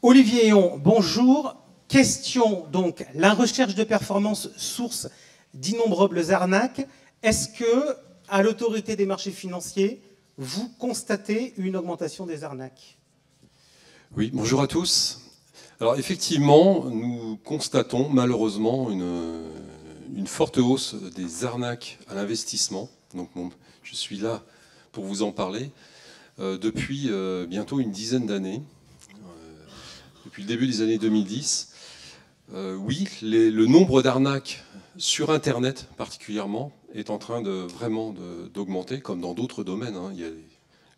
Olivier Héon, bonjour. Question, donc, la recherche de performance source d'innombrables arnaques. Est-ce que, à l'autorité des marchés financiers, vous constatez une augmentation des arnaques? Oui, bonjour à tous. Alors effectivement, nous constatons malheureusement une forte hausse des arnaques à l'investissement. Donc je suis là pour vous en parler depuis bientôt une dizaine d'années, depuis le début des années 2010. Oui, le nombre d'arnaques sur Internet particulièrement est en train vraiment d'augmenter, comme dans d'autres domaines. Hein.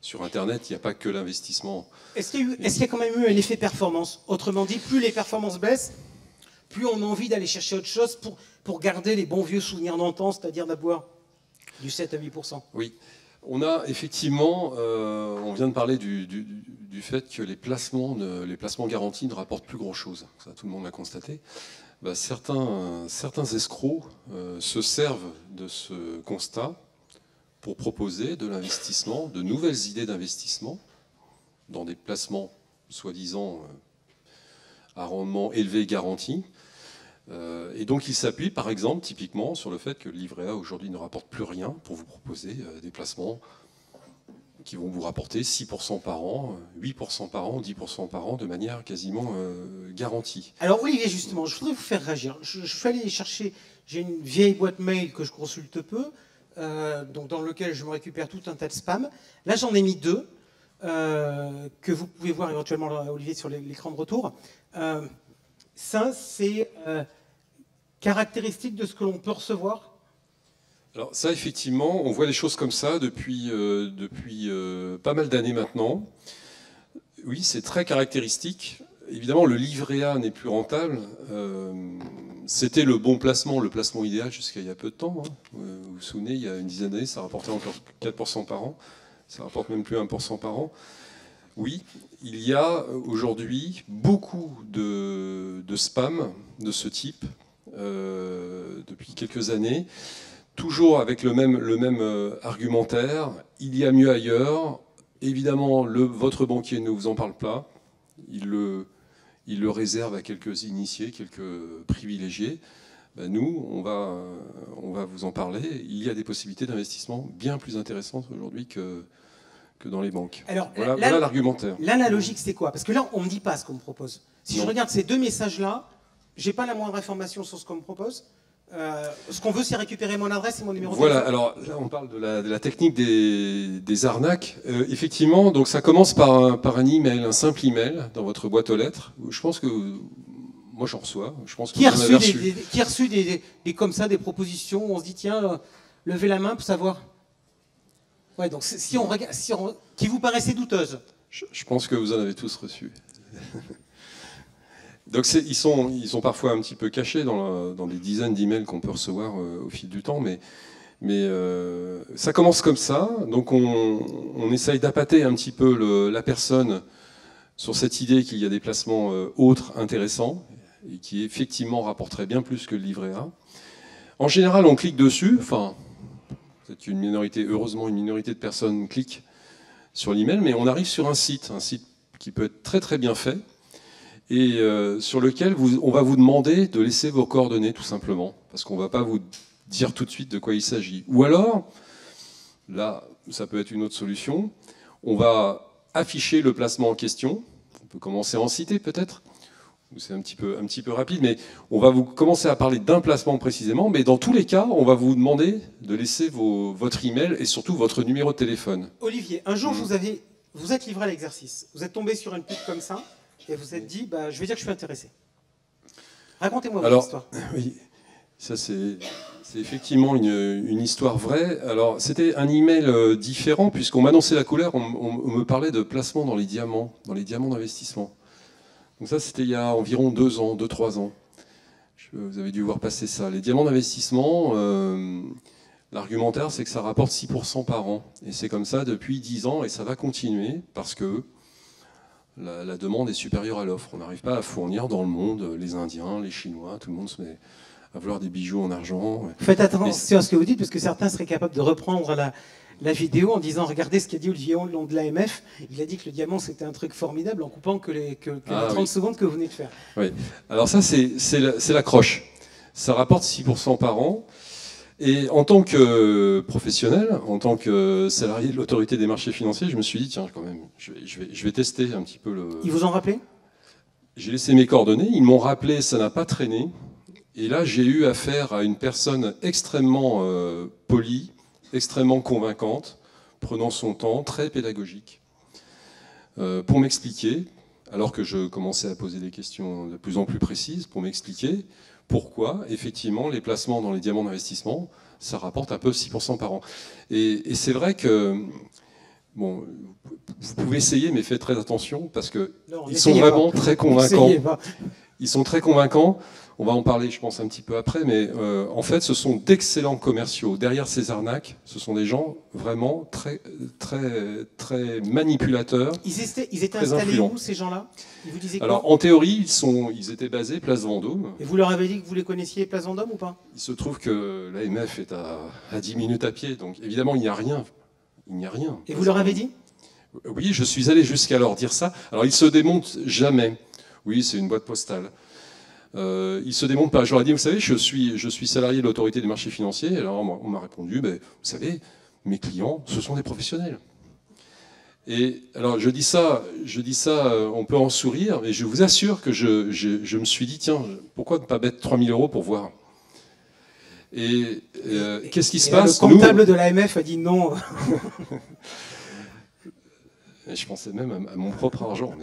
Sur Internet, il n'y a pas que l'investissement. Est-ce qu'il y a quand même eu un effet performance? Autrement dit, plus les performances baissent, plus on a envie d'aller chercher autre chose pour garder les bons vieux souvenirs d'antan, c'est-à-dire d'avoir du 7 à 8%. Oui, on a effectivement, on vient de parler du fait que les placements garantis ne rapportent plus grand-chose. Ça, tout le monde l'a constaté. Bah, certains escrocs se servent de ce constat pour proposer de l'investissement, de nouvelles idées d'investissement dans des placements soi-disant à rendement élevé garanti. Et donc il s'appuie par exemple typiquement sur le fait que le livret A aujourd'hui ne rapporte plus rien pour vous proposer des placements qui vont vous rapporter 6% par an, 8% par an, 10% par an de manière quasiment garantie. Alors Olivier, justement, je voudrais vous faire réagir. Je suis allé chercher, j'ai une vieille boîte mail que je consulte peu, donc dans lequel je me récupère tout un tas de spam. Là j'en ai mis deux, que vous pouvez voir éventuellement, Olivier, sur l'écran de retour. Ça, c'est caractéristique de ce que l'on peut recevoir. Alors ça, effectivement, on voit des choses comme ça depuis pas mal d'années maintenant. Oui, c'est très caractéristique. Évidemment, le livret A n'est plus rentable. C'était le bon placement, le placement idéal jusqu'à il y a peu de temps. Hein. Vous vous souvenez, il y a une dizaine d'années, ça rapportait encore 4% par an. Ça rapporte même plus 1% par an. Oui, il y a aujourd'hui beaucoup de spam de ce type depuis quelques années. Toujours avec le même argumentaire, il y a mieux ailleurs. Évidemment, votre banquier ne vous en parle pas. Il le réserve à quelques initiés, quelques privilégiés. Ben nous, on va vous en parler. Il y a des possibilités d'investissement bien plus intéressantes aujourd'hui que dans les banques. Alors, voilà l'argumentaire. L'analogique, c'est quoi? Parce que là, on ne me dit pas ce qu'on me propose. Si je regarde ces deux messages-là, je n'ai pas la moindre information sur ce qu'on me propose. Ce qu'on veut, c'est récupérer mon adresse et mon numéro de téléphone. Voilà, alors là, on parle de la technique des arnaques. Effectivement, donc ça commence par un email, un simple email dans votre boîte aux lettres. Je pense que moi, j'en reçois. Je pense que qui a reçu des comme ça, des propositions où on se dit, tiens, levez la main pour savoir. Ouais, donc si on regarde, qui vous paraissait douteuse. Je pense que vous en avez tous reçu. Donc ils sont parfois un petit peu cachés dans des dizaines d'emails qu'on peut recevoir au fil du temps, mais ça commence comme ça. Donc on essaye d'appâter un petit peu la personne sur cette idée qu'il y a des placements autres intéressants et qui effectivement rapporteraient bien plus que le livret A. En général, on clique dessus. Enfin, c'est une minorité, heureusement une minorité de personnes cliquent sur l'email, mais on arrive sur un site qui peut être très très bien fait, et sur lequel on va vous demander de laisser vos coordonnées tout simplement, parce qu'on ne va pas vous dire tout de suite de quoi il s'agit. Ou alors, là, ça peut être une autre solution, on va afficher le placement en question, on peut commencer à en citer peut-être, c'est un petit peu rapide, mais on va vous commencer à parler d'un placement précisément, mais dans tous les cas, on va vous demander de laisser votre email et surtout votre numéro de téléphone. Olivier, un jour, vous êtes livré à l'exercice, vous êtes tombé sur une pub comme ça, et vous êtes dit, je vais dire que je suis intéressé. Racontez-moi votre histoire. Oui, ça c'est effectivement une histoire vraie. Alors c'était un email différent, puisqu'on m'annonçait la couleur, on me parlait de placement dans les diamants d'investissement. Donc ça, c'était il y a environ 2-3 ans. Vous avez dû voir passer ça. Les diamants d'investissement, l'argumentaire, c'est que ça rapporte 6% par an. Et c'est comme ça depuis 10 ans, et ça va continuer, parce que la demande est supérieure à l'offre. On n'arrive pas à fournir dans le monde, les Indiens, les Chinois, tout le monde se met à vouloir des bijoux en argent. Faites attention à ce que vous dites, parce que certains seraient capables de reprendre la vidéo en disant regardez ce qu'a dit Olivier Honlon de l'AMF. Il a dit que le diamant c'était un truc formidable en coupant que les 30 secondes que vous venez de faire. Oui. Alors ça c'est la croche. Ça rapporte 6% par an. Et en tant que professionnel, en tant que salarié de l'autorité des marchés financiers, je me suis dit tiens quand même, je vais tester un petit peu le. Ils vous ont rappelé? J'ai laissé mes coordonnées. Ils m'ont rappelé, ça n'a pas traîné. Et là, j'ai eu affaire à une personne extrêmement polie, extrêmement convaincante, prenant son temps, très pédagogique, pour m'expliquer, alors que je commençais à poser des questions de plus en plus précises, pour m'expliquer pourquoi, effectivement, les placements dans les diamants d'investissement, ça rapporte un peu 6% par an. Et c'est vrai que, bon, vous pouvez essayer, mais faites très attention, parce qu'ils sont vraiment très convaincants. Ils sont très convaincants. On va en parler, je pense, un petit peu après, mais en fait, ce sont d'excellents commerciaux. Derrière ces arnaques, ce sont des gens vraiment très, très, très manipulateurs. Ils étaient installés où, ces gens-là? Ils vous disaient quoi? Alors, en théorie, ils étaient basés place Vendôme. Et vous leur avez dit que vous les connaissiez, place Vendôme, ou pas? Il se trouve que l'AMF est à 10 minutes à pied, donc évidemment, il n'y a rien. Il n'y a rien. Et vous leur avez dit? Oui, je suis allé jusqu'à leur dire ça. Alors, ils se démontent jamais. Oui, c'est une boîte postale. Il se démonte pas. Je leur ai dit, vous savez, je suis salarié de l'autorité des marchés financiers. Et alors on m'a répondu, vous savez, mes clients, ce sont des professionnels. Et alors je dis ça, on peut en sourire, mais je vous assure que je me suis dit, tiens, pourquoi ne pas mettre 3 000 € pour voir? Et qu'est-ce qui se passe? Le comptable de l'AMF a dit non. Je pensais même à mon propre argent.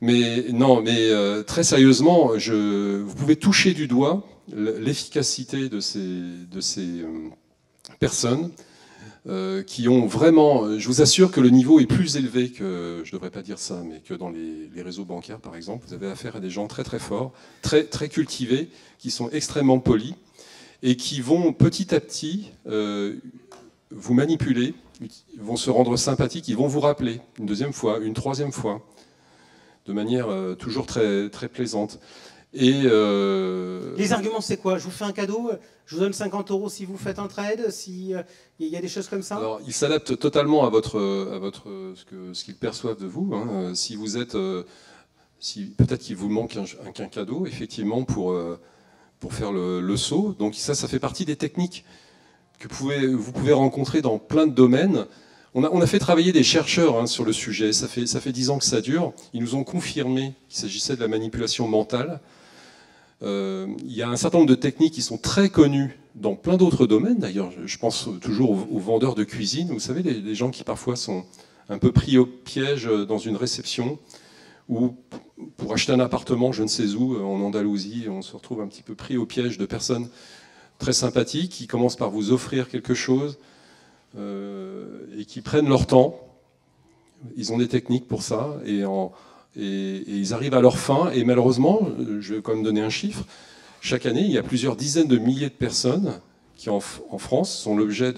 Mais non, mais très sérieusement, vous pouvez toucher du doigt l'efficacité de ces personnes qui ont vraiment. Je vous assure que le niveau est plus élevé que, je ne devrais pas dire ça, mais que dans les réseaux bancaires, par exemple. Vous avez affaire à des gens très très forts, très très cultivés, qui sont extrêmement polis et qui vont petit à petit vous manipuler, vont se rendre sympathiques, ils vont vous rappeler une deuxième fois, une troisième fois, de manière toujours très, très plaisante. Et les arguments, c'est quoi? Je vous fais un cadeau, je vous donne 50 € si vous faites un trade, si il y a des choses comme ça? Alors, ils s'adaptent totalement à ce qu'ils perçoivent de vous. Hein. Si vous êtes, peut-être qu'il vous manque un cadeau, effectivement, pour faire le saut. Donc ça fait partie des techniques que vous pouvez rencontrer dans plein de domaines. On a fait travailler des chercheurs sur le sujet, ça fait 10 ans que ça dure. Ils nous ont confirmé qu'il s'agissait de la manipulation mentale. Il y a un certain nombre de techniques qui sont très connues dans plein d'autres domaines. D'ailleurs, je pense toujours aux vendeurs de cuisine. Vous savez, les gens qui parfois sont un peu pris au piège dans une réception ou pour acheter un appartement, je ne sais où, en Andalousie, on se retrouve un petit peu pris au piège de personnes très sympathiques qui commencent par vous offrir quelque chose et qui prennent leur temps. Ils ont des techniques pour ça et ils arrivent à leur fin. Et malheureusement, je vais quand même donner un chiffre, chaque année, il y a plusieurs dizaines de milliers de personnes qui, en France, sont l'objet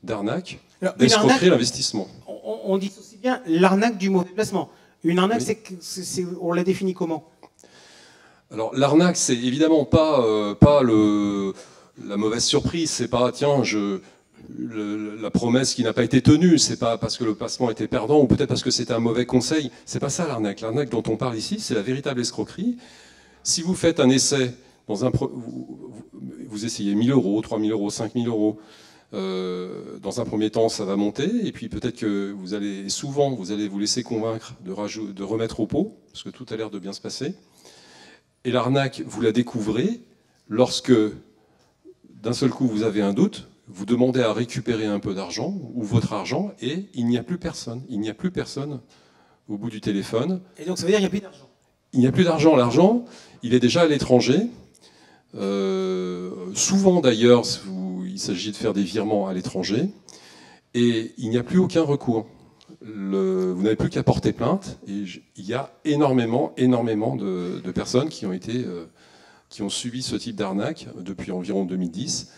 d'arnaques, d'escroquerie à l'investissement. On dit aussi bien l'arnaque du mauvais placement. Une arnaque, oui. On la définit comment? Alors l'arnaque, c'est évidemment pas la mauvaise surprise, c'est pas tiens, la promesse qui n'a pas été tenue, c'est pas parce que le placement était perdant ou peut-être parce que c'était un mauvais conseil, c'est pas ça l'arnaque. L'arnaque dont on parle ici, c'est la véritable escroquerie. Si vous faites un essai, vous essayez 1 000 €, 3 000 €, 5 000 €, dans un premier temps ça va monter et puis peut-être que vous allez vous laisser convaincre de remettre au pot, parce que tout a l'air de bien se passer. Et l'arnaque, vous la découvrez lorsque d'un seul coup vous avez un doute, vous demandez à récupérer un peu d'argent ou votre argent et il n'y a plus personne. Il n'y a plus personne au bout du téléphone. Et donc ça veut dire qu'il n'y a plus d'argent? Il n'y a plus d'argent. L'argent, il est déjà à l'étranger. Souvent d'ailleurs, il s'agit de faire des virements à l'étranger. Et il n'y a plus aucun recours. Vous n'avez plus qu'à porter plainte. Et il y a énormément de personnes qui ont subi ce type d'arnaque depuis environ 2010.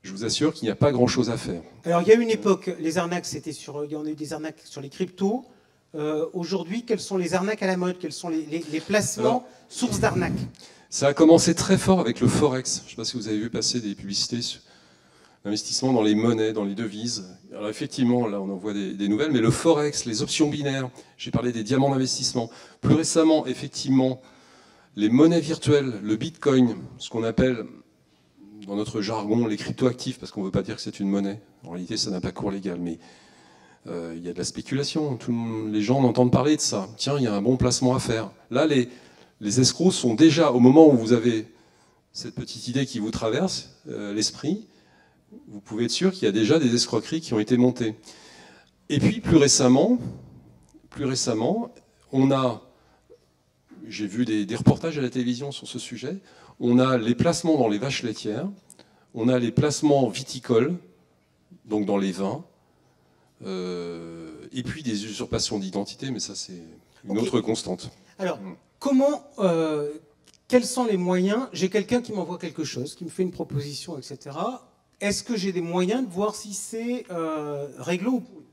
Je vous assure qu'il n'y a pas grand-chose à faire. Alors, il y a une époque, les arnaques, il y en a eu des arnaques sur les cryptos. Aujourd'hui, quelles sont les arnaques à la mode? Quels sont les placements sources d'arnaques? Ça a commencé très fort avec le Forex. Je ne sais pas si vous avez vu passer des publicités l'investissement dans les monnaies, dans les devises. Alors effectivement, là on en voit des nouvelles, mais le forex, les options binaires, j'ai parlé des diamants d'investissement. Plus récemment, effectivement, les monnaies virtuelles, le bitcoin, ce qu'on appelle dans notre jargon les cryptoactifs, parce qu'on ne veut pas dire que c'est une monnaie. En réalité, ça n'a pas cours légal, mais il y a de la spéculation. Les gens en entendent parler de ça. Tiens, il y a un bon placement à faire. Là, les escrocs sont déjà, au moment où vous avez cette petite idée qui vous traverse l'esprit, vous pouvez être sûr qu'il y a déjà des escroqueries qui ont été montées. Et puis, plus récemment, on a, j'ai vu des reportages à la télévision sur ce sujet, on a les placements dans les vaches laitières, on a les placements viticoles, donc dans les vins, et puis des usurpations d'identité, mais ça c'est une autre constante. Alors, quels sont les moyens? J'ai quelqu'un qui m'envoie quelque chose, qui me fait une proposition, etc. Est-ce que j'ai des moyens de voir si c'est réglo ou pourri?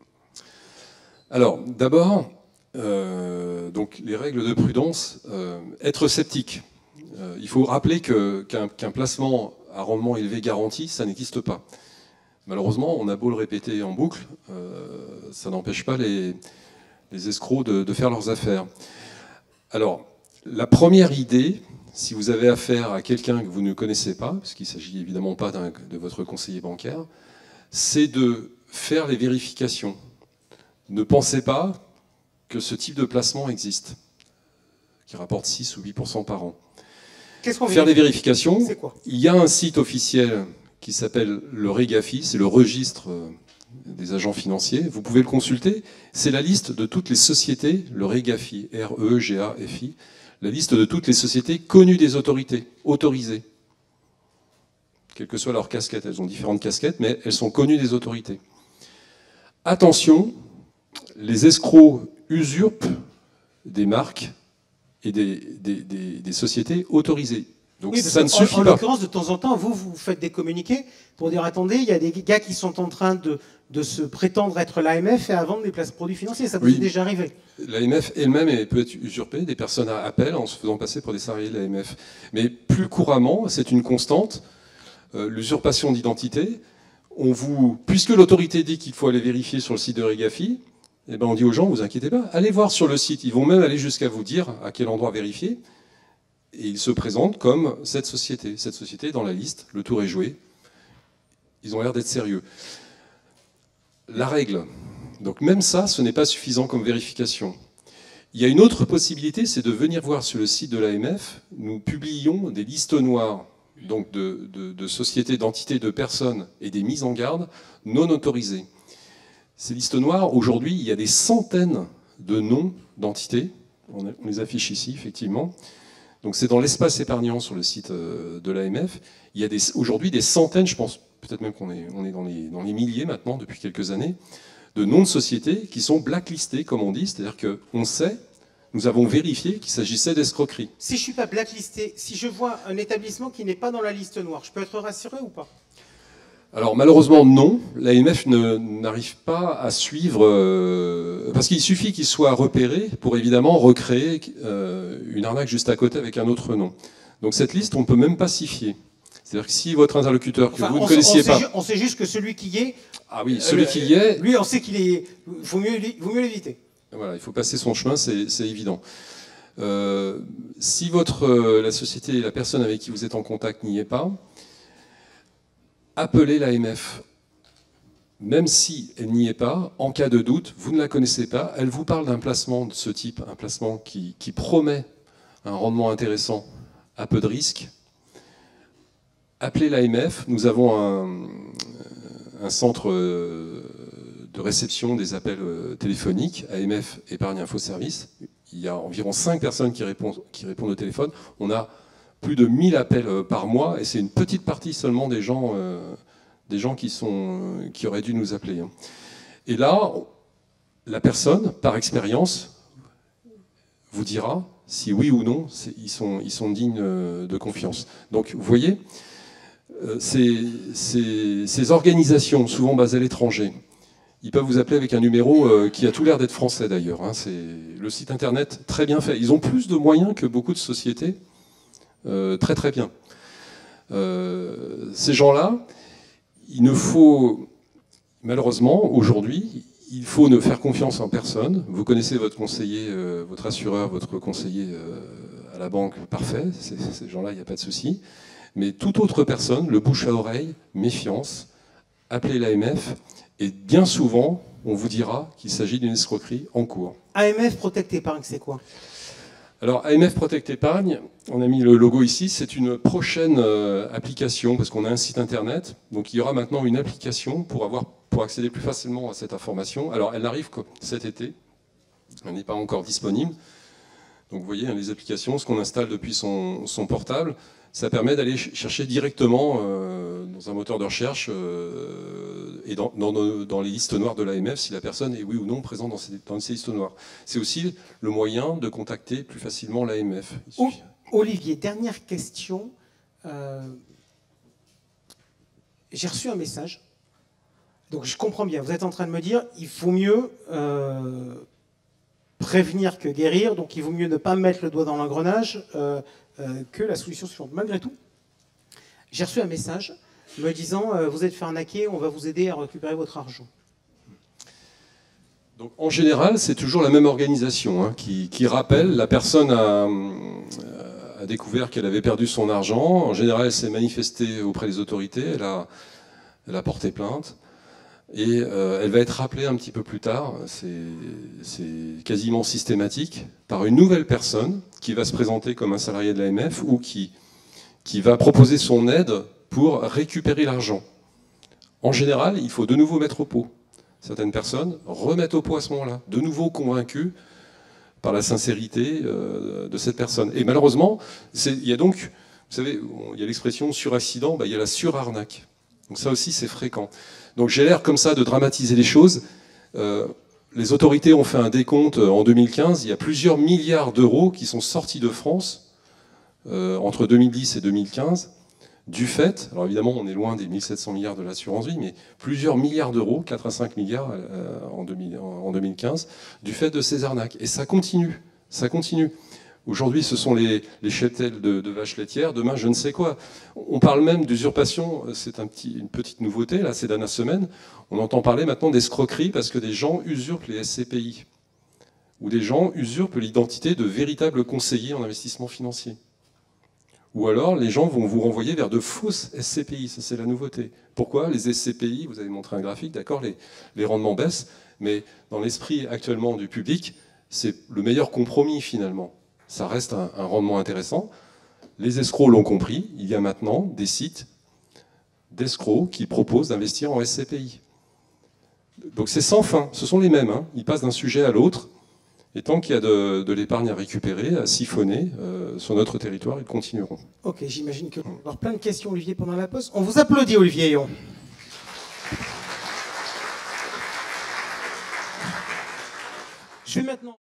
Alors, d'abord, donc les règles de prudence, être sceptique. Il faut rappeler qu'un placement à rendement élevé garanti, ça n'existe pas. Malheureusement, on a beau le répéter en boucle, ça n'empêche pas les escrocs de faire leurs affaires. Alors, la première idée, si vous avez affaire à quelqu'un que vous ne connaissez pas, parce qu'il ne s'agit évidemment pas de votre conseiller bancaire, c'est de faire les vérifications. Ne pensez pas que ce type de placement existe, qui rapporte 6 ou 8% par an. Faire des vérifications, il y a un site officiel qui s'appelle le REGAFI, c'est le registre des agents financiers, vous pouvez le consulter, c'est la liste de toutes les sociétés, le REGAFI, R-E-G-A-F-I, la liste de toutes les sociétés connues des autorités, autorisées. Quelle que soit leur casquette, elles ont différentes casquettes, mais elles sont connues des autorités. Attention, les escrocs usurpent des marques et des sociétés autorisées. Donc oui, ça ne suffit pas. En l'occurrence, de temps en temps, vous faites des communiqués pour dire, attendez, il y a des gars qui sont en train de se prétendre être l'AMF et à vendre des produits financiers. Ça vous est déjà arrivé? L'AMF elle-même peut être usurpée, des personnes appellent en se faisant passer pour des salariés de l'AMF. Mais plus couramment, c'est une constante, l'usurpation d'identité. Puisque l'autorité dit qu'il faut aller vérifier sur le site de REGAFI, eh ben on dit aux gens, vous inquiétez pas, allez voir sur le site. Ils vont même aller jusqu'à vous dire à quel endroit vérifier. Et ils se présentent comme cette société. Cette société est dans la liste, le tour est joué. Ils ont l'air d'être sérieux. La règle. Donc même ça, ce n'est pas suffisant comme vérification. Il y a une autre possibilité, c'est de venir voir sur le site de l'AMF. Nous publions des listes noires donc de sociétés, d'entités, de personnes et des mises en garde non autorisées. Ces listes noires, aujourd'hui, il y a des centaines de noms d'entités. On les affiche ici, effectivement. Donc c'est dans l'espace épargnant sur le site de l'AMF. Il y a aujourd'hui des centaines, je pense peut-être même qu'on est dans les milliers maintenant, depuis quelques années, de noms de sociétés qui sont blacklistés, comme on dit. C'est-à-dire qu'on sait, nous avons vérifié qu'il s'agissait d'escroquerie. Si je ne suis pas blacklisté, si je vois un établissement qui n'est pas dans la liste noire, je peux être rassuré ou pas? Alors malheureusement non, l'AMF n'arrive pas à suivre, parce qu'il suffit qu'il soit repéré pour évidemment recréer une arnaque juste à côté avec un autre nom. Donc cette liste, on ne peut même pas s'y fier. C'est-à-dire que si votre interlocuteur, que vous ne connaissiez pas... On sait juste que celui qui y est... Ah oui, celui qui y est... Lui, on sait qu'il est... Il vaut mieux l'éviter. Voilà, il faut passer son chemin, c'est évident. Si la société, la personne avec qui vous êtes en contact n'y est pas, appelez l'AMF. Même si elle n'y est pas, en cas de doute, vous ne la connaissez pas, elle vous parle d'un placement de ce type, un placement qui promet un rendement intéressant à peu de risque. Appelez l'AMF, nous avons un centre de réception des appels téléphoniques, AMF Épargne Info Service. Il y a environ 5 personnes qui répondent au téléphone. On a plus de 1000 appels par mois, et c'est une petite partie seulement des gens qui auraient dû nous appeler. Et là, la personne, par expérience, vous dira si oui ou non ils sont dignes de confiance. Donc vous voyez, ces organisations, souvent basées à l'étranger, ils peuvent vous appeler avec un numéro qui a tout l'air d'être français d'ailleurs. C'est le site internet très bien fait. Ils ont plus de moyens que beaucoup de sociétés. Très très bien. Ces gens-là, il ne faut, malheureusement, aujourd'hui, il faut ne faire confiance en personne. Vous connaissez votre conseiller, votre assureur, votre conseiller à la banque, parfait, ces gens-là, il n'y a pas de souci. Mais toute autre personne, le bouche à oreille, méfiance, appelez l'AMF, et bien souvent, on vous dira qu'il s'agit d'une escroquerie en cours. AMF Protect Épargne, c'est quoi? Alors, AMF Protect Épargne, on a mis le logo ici, c'est une prochaine application, parce qu'on a un site internet, donc il y aura maintenant une application pour accéder plus facilement à cette information. Alors, elle arrive cet été, elle n'est pas encore disponible. Donc, vous voyez, les applications, ce qu'on installe depuis son portable, ça permet d'aller chercher directement dans un moteur de recherche et dans les listes noires de l'AMF si la personne est oui ou non présente dans ces listes noires. C'est aussi le moyen de contacter plus facilement l'AMF. Olivier, dernière question. J'ai reçu un message. Donc je comprends bien, vous êtes en train de me dire il faut mieux prévenir que guérir, donc il vaut mieux ne pas mettre le doigt dans l'engrenage que la solution suivante. Malgré tout, j'ai reçu un message me disant vous êtes fait arnaquer, on va vous aider à récupérer votre argent. Donc, en général, c'est toujours la même organisation qui rappelle. La personne a découvert qu'elle avait perdu son argent. En général, elle s'est manifestée auprès des autorités, elle a porté plainte. Et elle va être rappelée un petit peu plus tard, c'est quasiment systématique, par une nouvelle personne qui va se présenter comme un salarié de l'AMF ou qui va proposer son aide pour récupérer l'argent. En général, il faut de nouveau mettre au pot. Certaines personnes remettent au pot à ce moment-là, de nouveau convaincues par la sincérité de cette personne. Et malheureusement, il y a donc, vous savez, il y a l'expression sur accident, il y a la surarnaque. Donc ça aussi, c'est fréquent. Donc j'ai l'air comme ça de dramatiser les choses. Les autorités ont fait un décompte en 2015. Il y a plusieurs milliards d'euros qui sont sortis de France entre 2010 et 2015 du fait, alors évidemment on est loin des 1700 milliards de l'assurance vie, mais plusieurs milliards d'euros, 4 à 5 milliards en 2015, du fait de ces arnaques. Et ça continue, ça continue. Aujourd'hui, ce sont les cheptels de vaches laitières. Demain, je ne sais quoi. On parle même d'usurpation. C'est une petite nouveauté, là, ces dernières semaines. On entend parler maintenant d'escroquerie parce que des gens usurpent les SCPI. Ou des gens usurpent l'identité de véritables conseillers en investissement financier. Ou alors, les gens vont vous renvoyer vers de fausses SCPI. Ça, c'est la nouveauté. Pourquoi? Les SCPI, vous avez montré un graphique, d'accord, les rendements baissent. Mais dans l'esprit actuellement du public, c'est le meilleur compromis, finalement. Ça reste un rendement intéressant. Les escrocs l'ont compris. Il y a maintenant des sites d'escrocs qui proposent d'investir en SCPI. Donc c'est sans fin. Ce sont les mêmes. Ils passent d'un sujet à l'autre. Et tant qu'il y a de l'épargne à récupérer, à siphonner sur notre territoire, ils continueront. Ok, j'imagine qu'il va y avoir plein de questions, Olivier, pendant la pause. On vous applaudit, Olivier Ayon. Je vais maintenant...